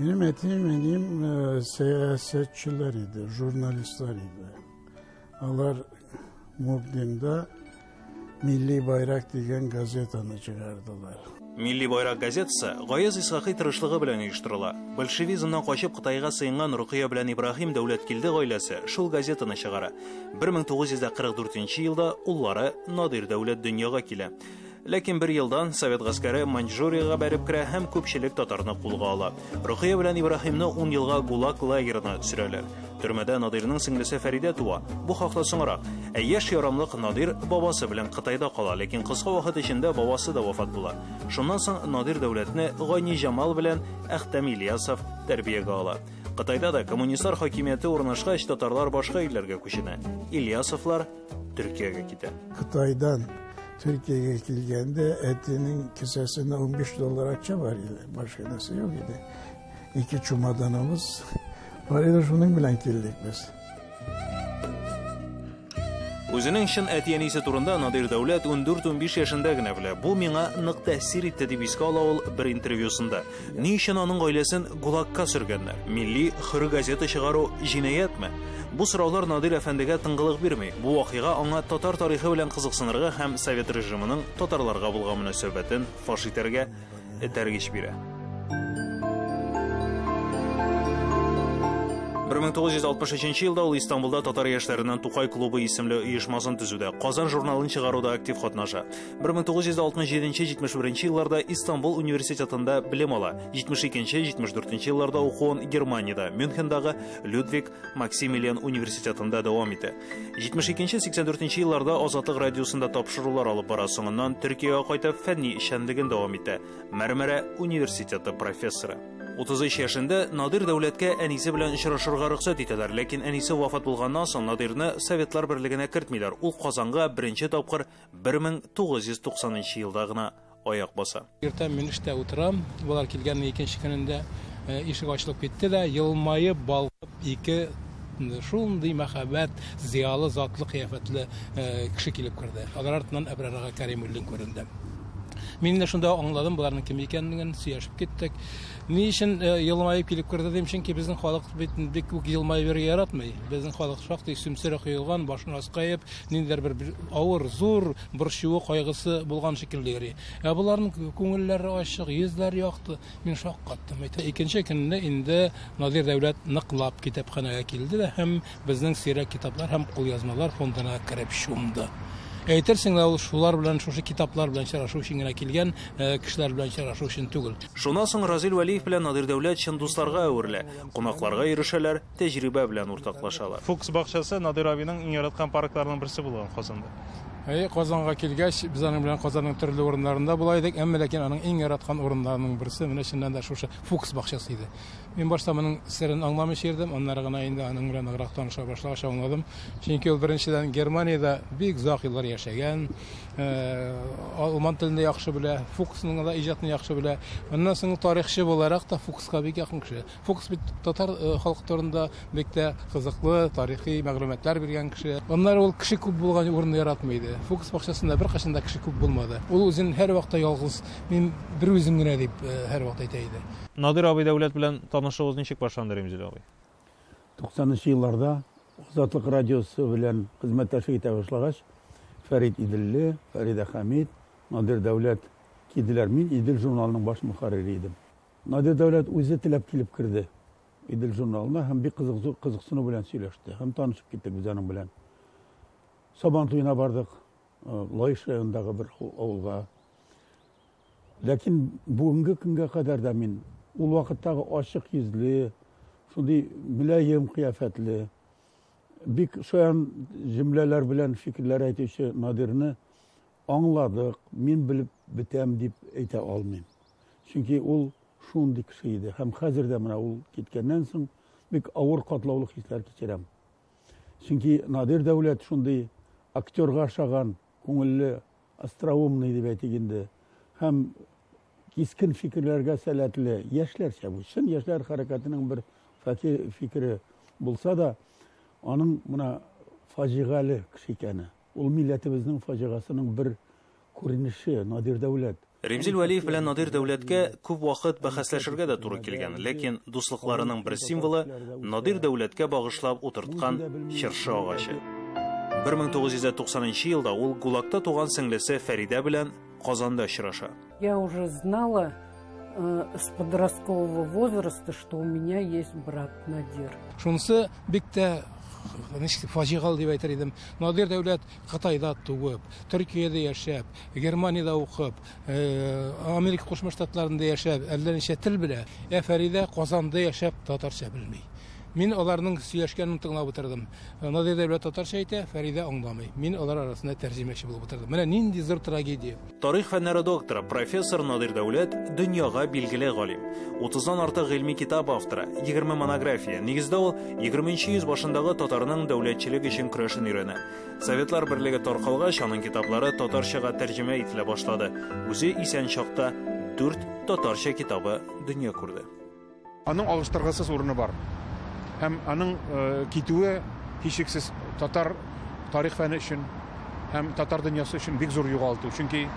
Benim etiğim siyasetçiler idi, jurnalistler idi. Onlar Mugdin'de Milli Bayrak деген gazetani çıkardılar. Milli Bayrak gazetасы Гаяз Исхакый тырышлыгы белән оештырыла. Большевизмнан качып Кытайга сыенган Рукыя белән Ибраһим Дәүләткилде гаиләсе шул газетаны чыгара. 1944 елда уллары Надир Дәүләт дөньяга килә. Ләкин бер елдан Совет гаскәре Маньчжурияга бәреп керә һәм күпчелек татарны кулга ала. Рукыя белән Ибраһимны 10 елга ГУЛАГ лагерына төшерәләр. Төрмәдә Надирның сеңлесе Фәридә туа. Бу хакта соңрак. Яшь ярамлык Надир бабасы белән Кытайда кала, ләкин кыска вакыт эчендә бабасы да вафат була. Шуннан соң Надир Дәүләтне Гайни Җамал белән Әхтәм Ильясов тәрбиягә ала. Кытайда да коммунистлар хакимияте урнашкач, татарлар башка илләргә күченә. Ильясовлар Төркиягә китә. Кытайдан Türkiye'ye geldiğinde etinin kisesinde 15 dolar akça var idi. Başka nasıl yok idi. 2 çumadanımız var idi, şunun bilen kildik biz. Үзенең чын әтиянисе турында Надир Дәүләт 14-15 яшендә генә белә. Бу миңа нык тәэсир итте дип искә ала ул бер интервьюсында. Ни өчен аның гаиләсен ГУЛАГка сөргәннәр? Милли хөр газета чыгару җинаятьме? Бу сораулар Надир әфәндегә тыңгылык бирми. Бу вакыйга аңа татар тарихы белән кызыксынырга һәм Совет режимының татарларга булган мөнәсәбәтен фаш итәргә этәргеч бирә. 1963 елда ул Истанбулда татар яшьләренең Тукай клубы исемле оешмасын төзүдә, Казан журналын чыгаруда актив катнаша. 1967-71 елларда Истанбул университетында белем ала. 72-74 елларда укуын Германиядә, Мюнхендагы Людвиг Максимилиан университетында дәвам итә. 72-84 елларда Азатлык радиосында тапшырулар алып бара, соңыннан Төркиягә кайтып фәнни эшчәнлеген дәвам итә. Мәрмәрә университеты профессоры. 33 яшендә Надир Дәүләткә әнисе белән очрашырга рөхсәт итәләр, ләкин әнисе вафат булганнан соң Надирны Советлар берлегенә кертмиләр. Ул Казанга беренче тапкыр 1990 елда гына аяк баса. Иртән мин эштә утырам, булар килгәннең икенче көнендә ишек ачылып китте дә, елмаеп, балкып, ике шундый мәхәббәт, зиялы, затлы, кыяфәтле кеше килеп керде. Алар артыннан Әбрарга Кәримуллин күренде. Мин дә шунда аңладым, буларның кем икәнлеген, сөйләшеп киттек. Ни өчен елмаеп килеп керде дим, чөнки безнең халык бик үк елмаеп яратмый. Безнең халык шактый сүмсере кыйлган, башын аскаеп, ниндидер бер авыр, зур борчуы, кайгысы булган шикелле йөри. Буларның күңелләре ачык, йөзләре якты. Мин шаккаттым. Икенче көнне инде Надир Дәүләт ныклап китапханәгә килде дә һәм безнең сирәк китаплар һәм кулъязмалар фондына кереп шумды. Әйтерсең лә ул шулар белән, шушы китаплар белән чырашу өчен генә килгән, кешеләр белән чырашу өчен түгел. Шуннан соң Разил Вәлиев белән Надир Дәүләт чын дусларга әверелә. Кунакларга ирешәләр, тәҗрибә белән уртаклашалар. Фукс бакчасы Надир абыйның иң яраткан паркларының берсе булган Казанда. Казанга килгәч, без аның белән Казанның төрле урыннарында була идек, әмма ләкин аның иң яраткан урыннарының берсе менә шуннан да шушы Фукс бакчасы иде. Мин башта моның серен аңламыйча йөрдем, аннары гына инде аның белән ныграк таныша башлагач аңладым. Чөнки ул беренчедән Германиядә бик озак еллар яшәгән, алман телен яхшы белә, Фуксның да иҗатын яхшы белә. Моннан соң тарихчы буларак та Фукска бик якын кеше. Фукс бит татар халык турында бик тә кызыклы тарихи мәгълүматлар биргән кеше. Аннары ул кеше күп булган урынны яратмый иде. Фукс бакчасында бер кашында кеше күп булмады. Ул үзен һәр вакытта ялгыз, мин бер үзем генә дип һәр вакыт әйтә иде. Надир абый Дәүләт белән танышуыгыз ничек башланды, Римзил абый? 90 елларда Азатлык радиосы белән хезмәттәшлек итә башлагач, Фәрид Иделле, Фәрида Хәмид, Надир Дәүләт киделәр. Мин Идел журналының баш мөхәррире идем. Надир Дәүләт үзе теләп килеп керде Идел журналына һәм бик кызыксыну белән сөйләште. Һәм танышып киттек без аның белән. Сабан туена бардык, Лаиш районындагы бер авылга. Ләкин бүгенге көнгә кадәр да мин ул вакыттагы ачык йөзле, шундый мөлаем кыяфәтле, бик шаян җөмләләр белән фикерләр әйтүче Надирны аңладык, мин белеп бетәм дип әйтә алмыйм. Чөнки ул шундый кеше иде. Һәм хәзер дә менә ул киткәннән соң бик авыр катлаулы хисләр кичерәм. Чөнки Надир Дәүләт шундый актерга охшаган, күңелле, остроумный дип әйтик инде, һәм кискен фикерләргә сәләтле яшьләрчә бу. Чын яшьләр хәрәкәтенең бер фикере булса да, аның моны фаҗигале кеше икәне. Ул милләтебезнең фаҗигасының бер күренеше Надир Дәүләт. Ремзил Вәлиев белән Надир Дәүләткә күп вакыт бәхәсләшергә дә туры килгән, ләкин дуслыкларының бер символы Надир Дәүләткә багышлап утырткан чыршы агачы. 1990 елда ул Гулагта туган сеңлесе Фәридә белән Казанда очраша. Я уже знала с подросткового возраста, что у меня есть брат Надир. Шунысы бик тә фаҗигаль дип әйтер идем. Надир Дәүләт Кытайда туып, Төркиядә яшәп, Германиядә укып, Америка Кушма Штатларында яшәп, әллә ничә тел белә. Фәридә Казанда яшәп, татарча белми. Мин аларның сөйләшкәнен тыңлап утырдым. Надир Дәүләт татарча әйтә, Фәридә аңламый. Мин алар арасында тәрҗемәче булып утырдым. Менә нинди зур трагедия. Тарих фәннәре докторы профессор Надир Дәүләт дөньяга билгеле галим. 30-дан артык гыйльми китап авторы, 20 монография. Нигездә ул 20нчы йөз башындагы татарның дәүләтчелек өчен көрәшен өйрәнә. Советлар берлеге таркалгач, аның китаплары татарчага тәрҗемә ителә башлады. Үзе исән чакта 4 татарча китабы дөнья күрде. Аның алыштыргысыз урыны бар. Һәм аның китүе һичшиксез татар тарих фәне өчен һәм татар дөньясы өчен бик зур югалту. Чөнки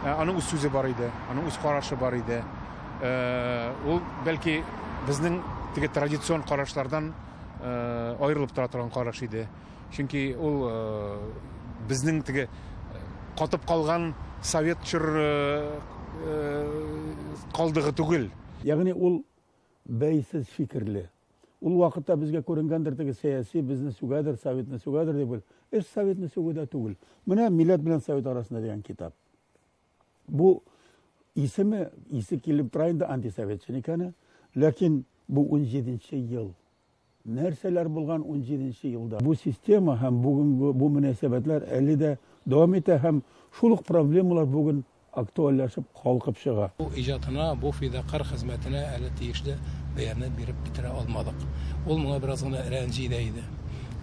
аның үз сүзе бар иде, аның үз карашы бар иде. Ул бәлки безнең теге традицион карашлардан аерылып тора торган караш иде. Чөнки ул безнең теге катып калган совет чор калдыгы түгел. Ягъни ул бәйсез фикерле. Ул вакытта безгә күренгәндер теге сәяси безне сүгәдер, советны сүгәдер дип ул. Советны сүгәдә түгел. Менә милләт белән совет арасында дигән китап. Бу исе килеп тора инде антисоветчик аны, ләкин бу 17нче ел. Нәрсәләр булган 17нче елда? Бу система һәм бүгенге бу мөнәсәбәтләр әле дә дәвам итә һәм шул ук проблемалар бүген актуальләшеп калкып чыга. Бу иҗатына, бу фидакар хезмәтенә әле тиешле бәянат биреп бетерә алмадык. Ул моңа бераз гына рәнҗидә иде.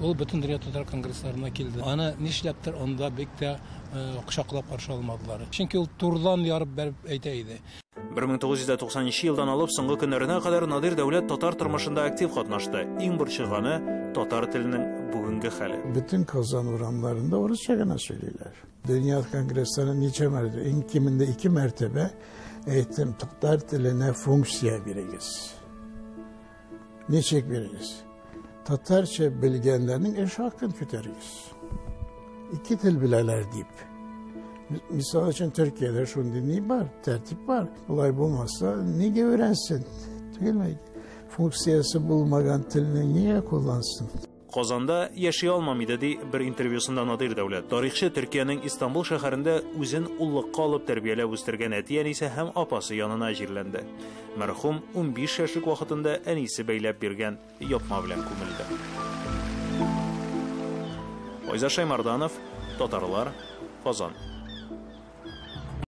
Ул бөтен дөнья татар конгрессларына килде. Аны нишләптер анда бик тә кочаклап каршы алмадылар. Чөнки ул турдан ярып бәреп әйтә иде. 1990 елдан алып соңгы көннәренә кадәр Надир Дәүләт татар тормышында актив катнашты. Иң борчыганы татар теленең бүгенге хәле. Bütün Kazan oranlarında Orusça gene söylüyorlar. Dünya Kongreslerine niçe mertebe, kiminde 2 mertebe eğitim tatar diline fonksiya biriyiz. Niçek biriyiz? Tatarça bilgenlerinin eş hakkını küteriyiz. 2 dil bileler deyip. Misal için Türkiye'de şunun ne var? Tertip var. Olay bulmazsa ne öğrensin? Değil mi? Fonksiyası bulmagan dilini niye kullansın? Казанда яши алмам иде ди бер интервьюсында Надир Дәүләт. Тарихчы Төркиянең Истанбул шәһәрендә үзен уллыкка алып тәрбияләп үстергән әти әнисе һәм апасы янына җирләнде. Мәрхүм 15 яшьлек вакытында әнисе бәйләп биргән япма белән күмелде. Айза Шаймарданов, Татарлар, Казан.